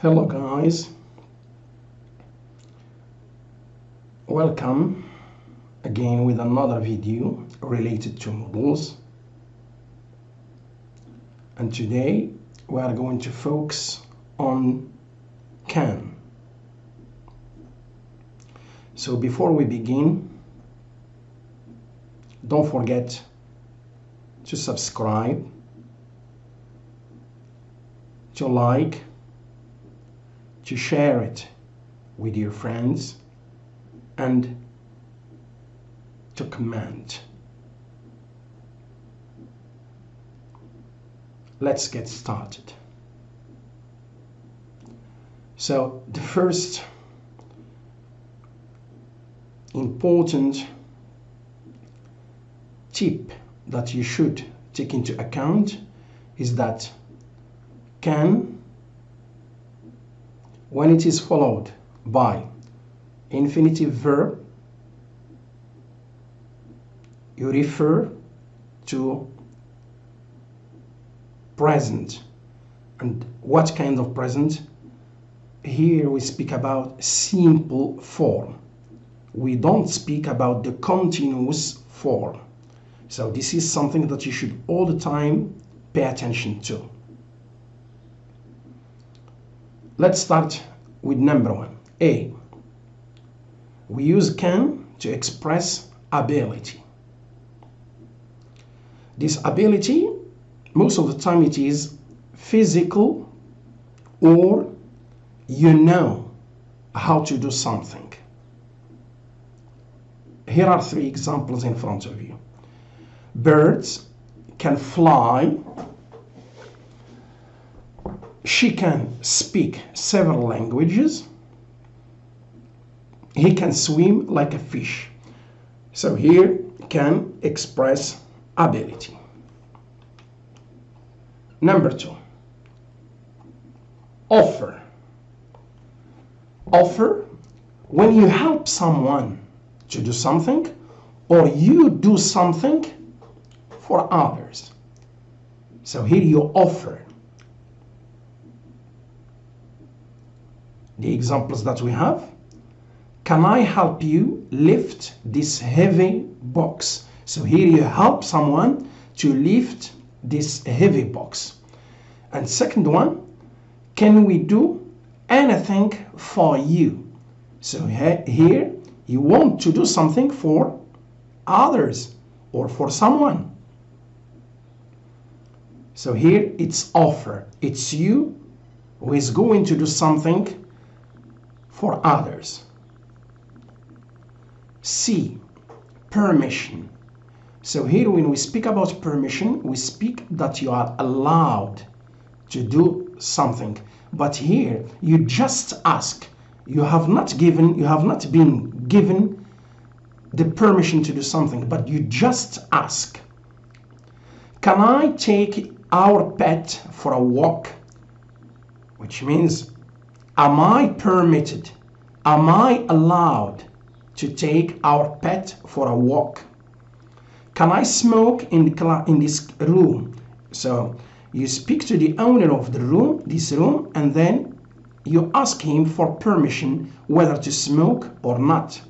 Hello guys, welcome again with another video related to models, and today we are going to focus on can. So before we begin, don't forget to subscribe, to like, to share it with your friends, and to comment. Let's get started. So the first important tip that you should take into account is that can, when it is followed by infinitive verb, you refer to present. And what kind of present? Here we speak about simple form. We don't speak about the continuous form. So this is something that you should all the time pay attention to. Let's start with number one, A. We use can to express ability. This ability, most of the time it is physical, or you know how to do something. Here are three examples in front of you. Birds can fly. She can speak several languages. He can swim like a fish. So here can express ability. Number two, offer. Offer, when you help someone to do something, or you do something for others. So here you offer. The examples that we have: can I help you lift this heavy box? So here you help someone to lift this heavy box. And second one, can we do anything for you? So here you want to do something for others or for someone. So here it's offer. It's you who is going to do something for others. C, permission. So here when we speak about permission, we speak that you are allowed to do something. But here you just ask. You have not been given the permission to do something, but you just ask. Can I take our pet for a walk? Which means, am I permitted? Am I allowed to take our pet for a walk? Can I smoke in this room? So you speak to the owner of the room, this room, and then you ask him for permission whether to smoke or not.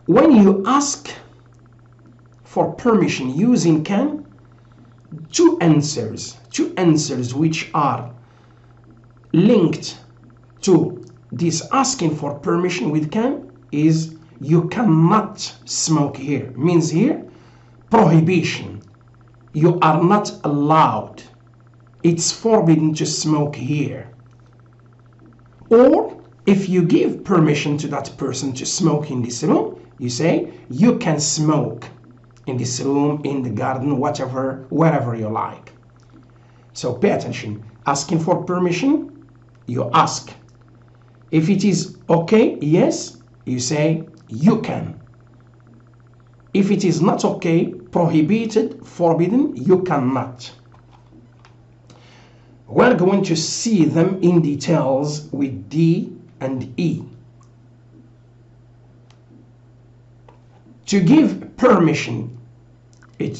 When you ask for permission using can, two answers which are linked to this asking for permission with can is you cannot smoke here. Means here prohibition. You are not allowed. It's forbidden to smoke here. Or if you give permission to that person to smoke in this room, you say you can smoke in this room, in the garden, whatever, wherever you like. So pay attention. Asking for permission, you ask. If it is okay, yes, you say you can. If it is not okay, prohibited, forbidden, you cannot. We're going to see them in details with D and E. To give permission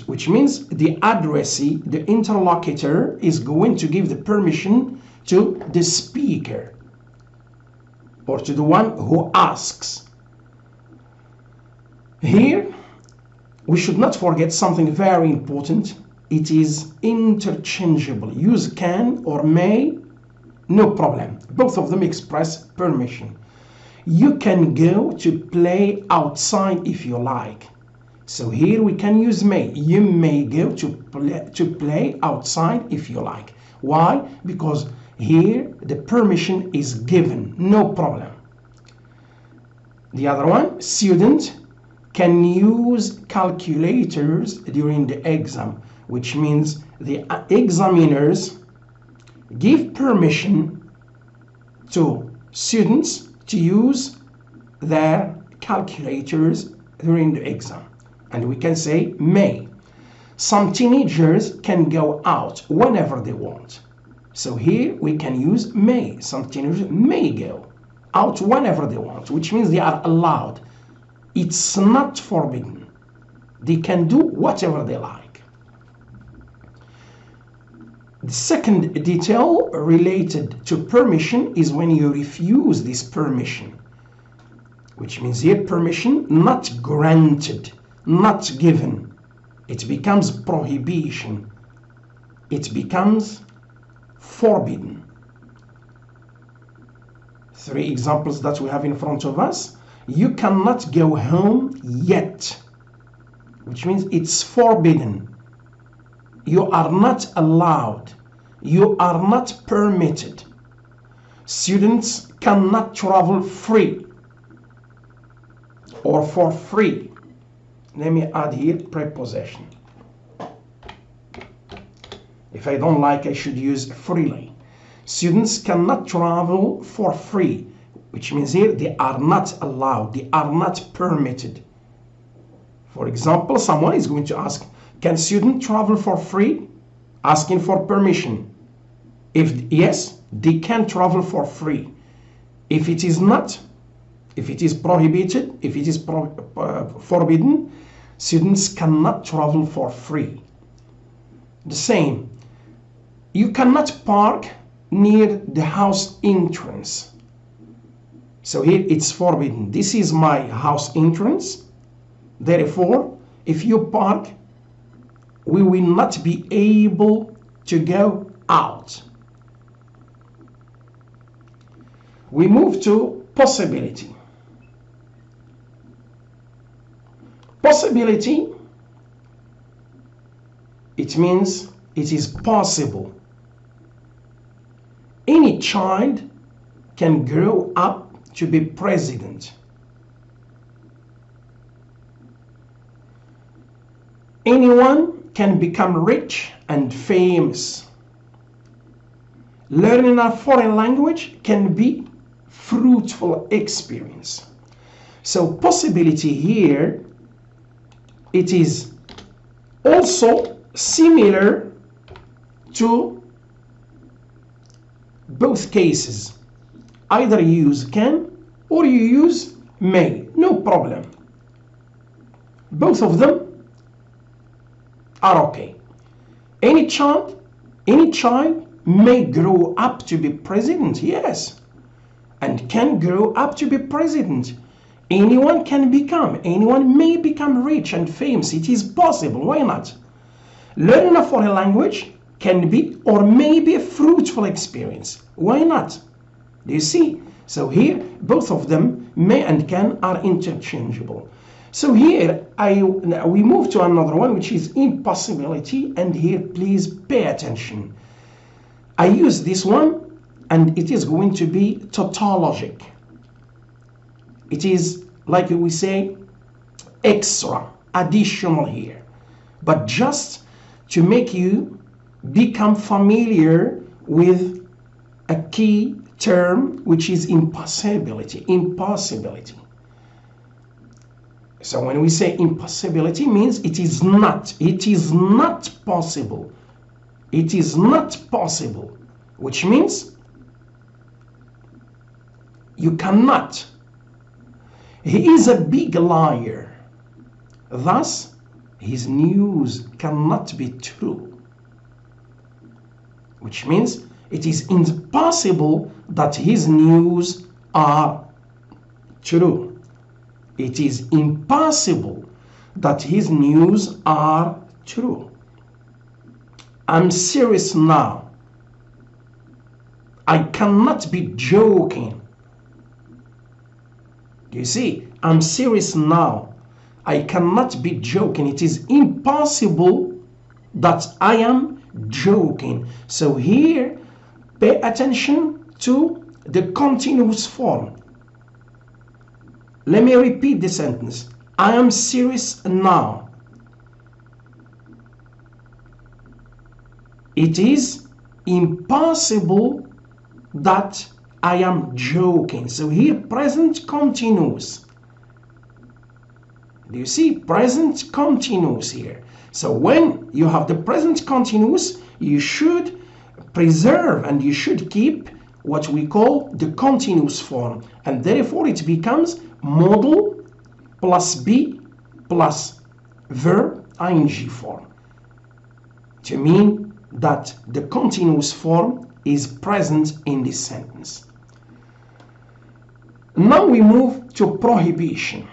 which means the addressee, the interlocutor, is going to give the permission to the speaker or to the one who asks. Here, we should not forget something very important. It is interchangeable. Use can or may, no problem. Both of them express permission. You can go to play outside if you like. So here we can use may. You may go to play outside if you like. Why? Because here the permission is given, no problem. The other one, student can use calculators during the exam, which means the examiners give permission to students to use their calculators during the exam. And we can say may. Some teenagers can go out whenever they want. So here we can use may. Some teenagers may go out whenever they want, which means they are allowed. It's not forbidden. They can do whatever they like. The second detail related to permission is when you refuse this permission, which means here permission not granted, not given. It becomes prohibition. It becomes forbidden. 3 examples that we have in front of us. You cannot go home yet, which means it's forbidden. You are not allowed. You are not permitted. Students cannot travel free or for free. Let me add here preposition. If I don't like, I should use freely. Students cannot travel for free, which means here they are not allowed, they are not permitted. For example, someone is going to ask, can students travel for free? Asking for permission. If yes, they can travel for free. If it is not, if it is prohibited, if it is forbidden, students cannot travel for free. The same, you cannot park near the house entrance. So here it's forbidden. This is my house entrance. Therefore, if you park, we will not be able to go out. We move to possibility. Possibility, it means it is possible. Any child can grow up to be president. Anyone can become rich and famous. Learning a foreign language can be fruitful experience. So possibility here, it is also similar to both cases. Either you use can or you use may, no problem. Both of them are okay. Any child may grow up to be president, yes, and can grow up to be president. Anyone may become rich and famous. It is possible, why not? Learning a foreign language can be or may be a fruitful experience. Why not? Do you see? So here, both of them, may and can, are interchangeable. So here, we move to another one, which is impossibility. And here, please pay attention. I use this one, and it is going to be tautologic. It is, like we say, extra, additional here. But just to make you become familiar with a key term, which is impossibility. Impossibility. So when we say impossibility, means it is not possible. It is not possible, which means you cannot. He is a big liar. Thus, his news cannot be true. Which means it is impossible that his news are true. It is impossible that his news are true. I'm serious now. I cannot be joking. You see, I'm serious now. I cannot be joking. It is impossible that I am joking. So here, pay attention to the continuous form. Let me repeat the sentence. I am serious now. It is impossible that I am joking. So here, present continuous. Do you see? Present continuous here. So when you have the present continuous, you should preserve and you should keep what we call the continuous form. And therefore it becomes modal plus be plus verb ing form. To mean that the continuous form is present in this sentence. Now we move to prohibition.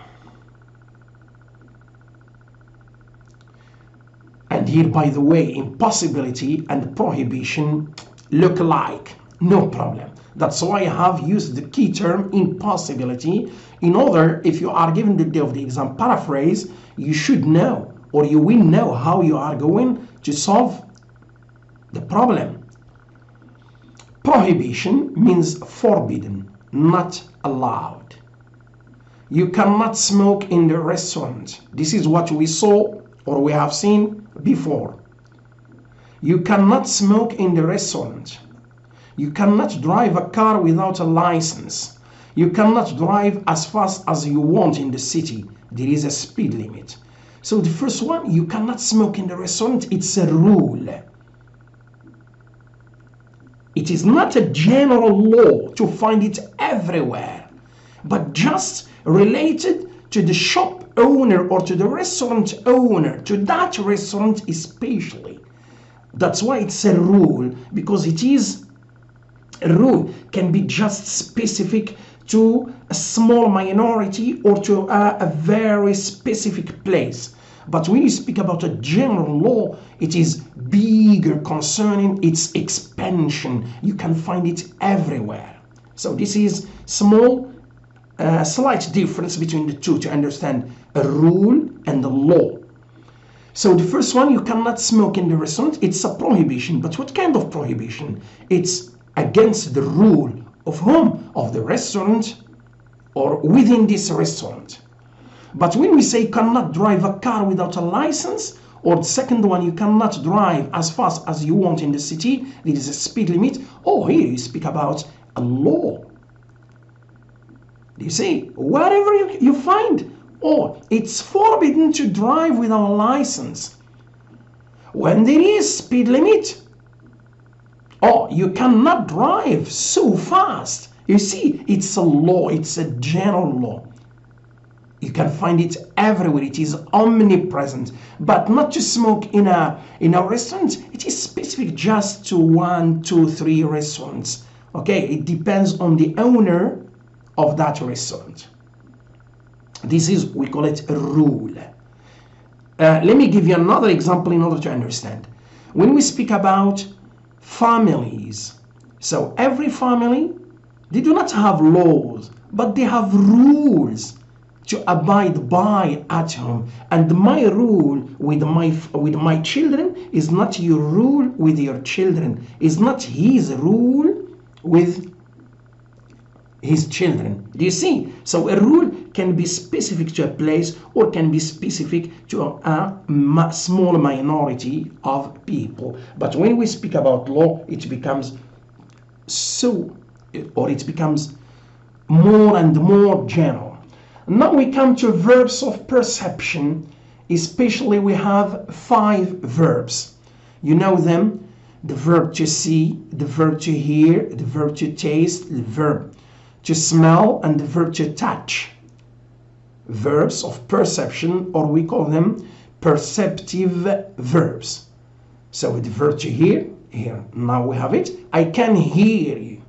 And here, by the way, impossibility and prohibition look alike. No problem. That's why I have used the key term impossibility in order, if you are given the day of the exam paraphrase, you should know or you will know how you are going to solve the problem. Prohibition means forbidden, not allowed. You cannot smoke in the restaurant. This is what we saw or we have seen before. You cannot smoke in the restaurant. You cannot drive a car without a license. You cannot drive as fast as you want in the city. There is a speed limit. So the first one, you cannot smoke in the restaurant, it's a rule. It is not a general law to find it everywhere, but just related to the shop owner or to the restaurant owner, to that restaurant especially. That's why it's a rule, because it is a rule, can be just specific to a small minority or to a very specific place. But when you speak about a general law, it is bigger concerning its expansion. You can find it everywhere. So this is small, slight difference between the two to understand a rule and a law. So the first one, you cannot smoke in the restaurant, it's a prohibition. But what kind of prohibition? It's against the rule of whom? Of the restaurant or within this restaurant. But when we say cannot drive a car without a license, or the second one, you cannot drive as fast as you want in the city, there is a speed limit. Oh, here you speak about a law. Do you see? Wherever you find, oh, it's forbidden to drive without a license. When there is speed limit, oh, you cannot drive so fast. You see, it's a law, it's a general law. You can find it everywhere. It is omnipresent, but not to smoke in a restaurant. It is specific just to 1, 2, 3 restaurants. Okay, it depends on the owner of that restaurant. This is, we call it a rule. Let me give you another example in order to understand. When we speak about families, so every family, they do not have laws, but they have rules to abide by at home. And my rule with my children is not your rule with your children, is not his rule with his children. Do you see? So a rule can be specific to a place or can be specific to a small minority of people. But when we speak about law, it becomes it becomes more and more general. Now we come to verbs of perception. Especially we have 5 verbs. You know them: the verb to see, the verb to hear, the verb to taste, the verb to smell, and the verb to touch. Verbs of perception, or we call them perceptive verbs. So with the verb to hear, here, now we have it. I can hear you.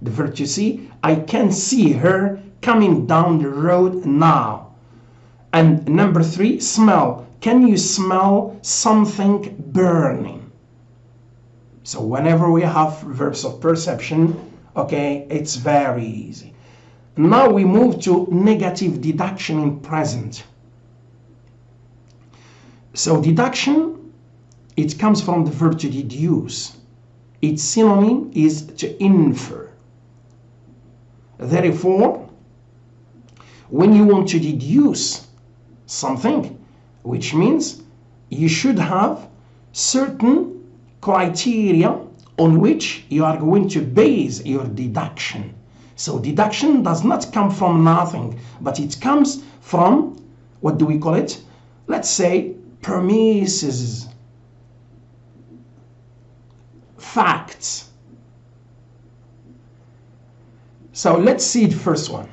The verb to see, I can see her coming down the road now. And number 3, smell. Can you smell something burning? So whenever we have verbs of perception, okay, it's very easy. Now we move to negative deduction in present. So deduction, it comes from the verb to deduce. Its synonym is to infer. Therefore, when you want to deduce something, which means you should have certain criteria on which you are going to base your deduction. So deduction does not come from nothing, but it comes from, what do we call it? Let's say premises, facts. So let's see the first one.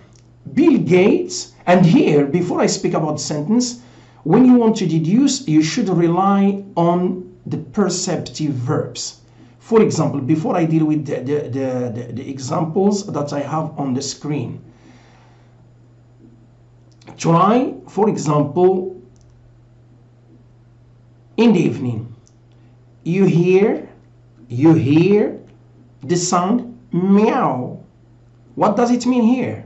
Bill Gates, and here, before I speak about the sentence, when you want to deduce, you should rely on the perceptive verbs. For example, before I deal with the examples that I have on the screen, try, for example, in the evening, you hear the sound meow. What does it mean here?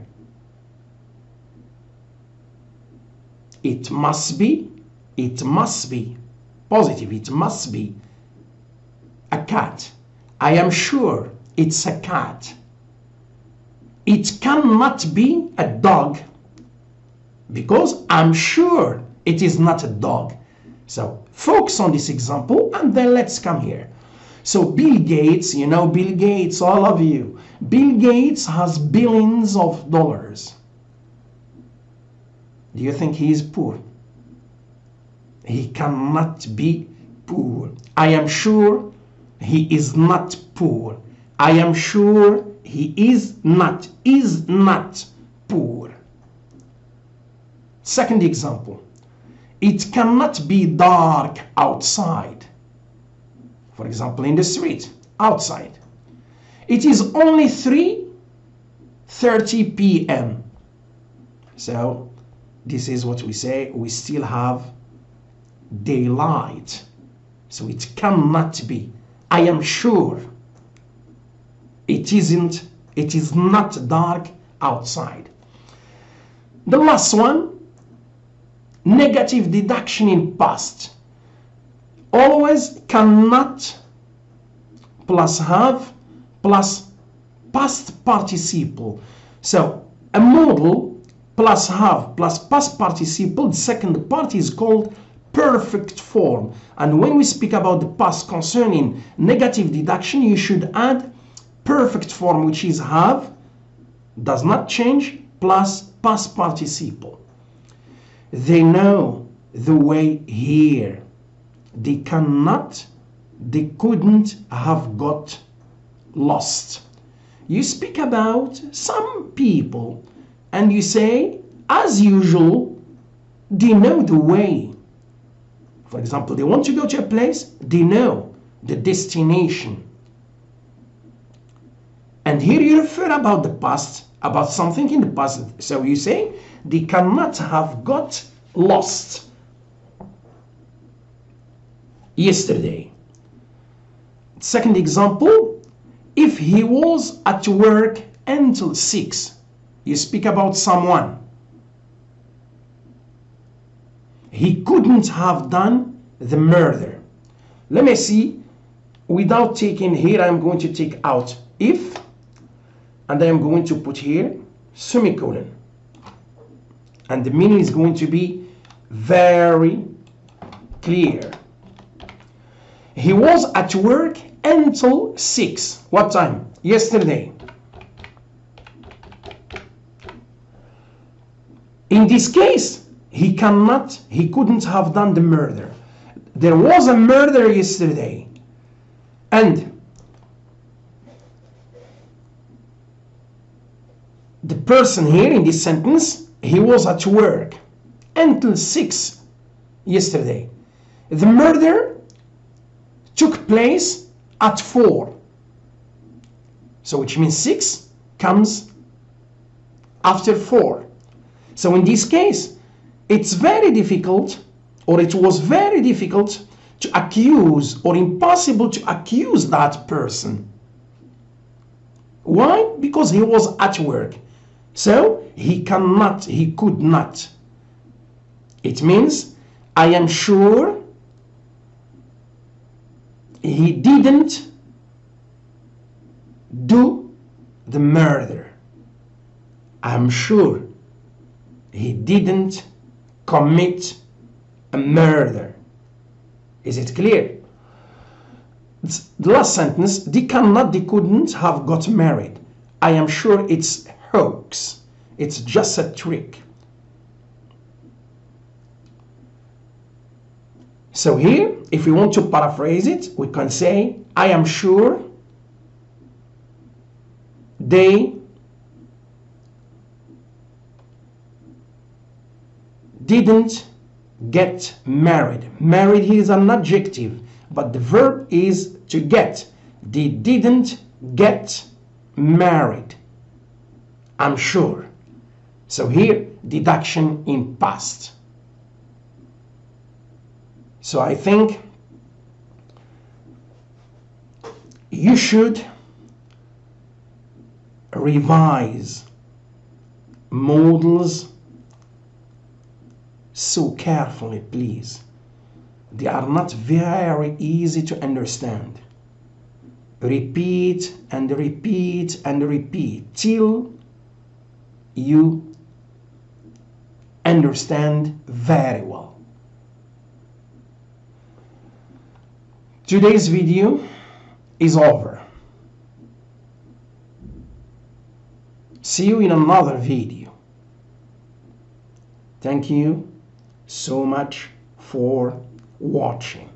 It must be positive, it must be a cat. I am sure it's a cat. It cannot be a dog because I'm sure it is not a dog. So focus on this example and then let's come here. So Bill Gates, you know Bill Gates, all of you. Bill Gates has billions of dollars. Do you think he is poor? He cannot be poor. I am sure he is not poor. I am sure he is not poor. Second example. It cannot be dark outside. For example, in the street, outside. It is only 3:30 p.m. So this is what we say, we still have daylight. So it cannot be. I am sure it is not dark outside. The last one, negative deduction in past. Always cannot plus have plus past participle. So a modal plus have plus past participle, the second part is called perfect form. And when we speak about the past concerning negative deduction, you should add perfect form, which is have, does not change, plus past participle. They know the way here. They couldn't have got lost. You speak about some people and you say, as usual, they know the way. For example, they want to go to a place, they know the destination. And here you refer about the past, about something in the past. So you say, they cannot have got lost yesterday. Second example, if he was at work until 6, you speak about someone. He couldn't have done the murder. Let me see, without taking here, I'm going to take out if, and I am going to put here semicolon. And the meaning is going to be very clear. He was at work until 6. What time? Yesterday. In this case, he couldn't have done the murder. There was a murder yesterday. And the person here in this sentence, he was at work until 6 yesterday. The murder took place at 4. So which means 6 comes after 4. So in this case, it's very difficult, or it was very difficult to accuse, or impossible to accuse that person. Why? Because he was at work. So he could not. It means, I am sure he didn't do the murder. I'm sure he didn't commit a murder. Is it clear? The last sentence, they couldn't have got married. I am sure it's hoax. It's just a trick. So here, if we want to paraphrase it, we can say, I am sure they didn't get married. Married here is an adjective, but the verb is to get. They didn't get married. I'm sure. So here, deduction in past. So I think you should revise modals so carefully, please. They are not very easy to understand. Repeat and repeat and repeat till you understand very well. Today's video is over. See you in another video. Thank you so much for watching.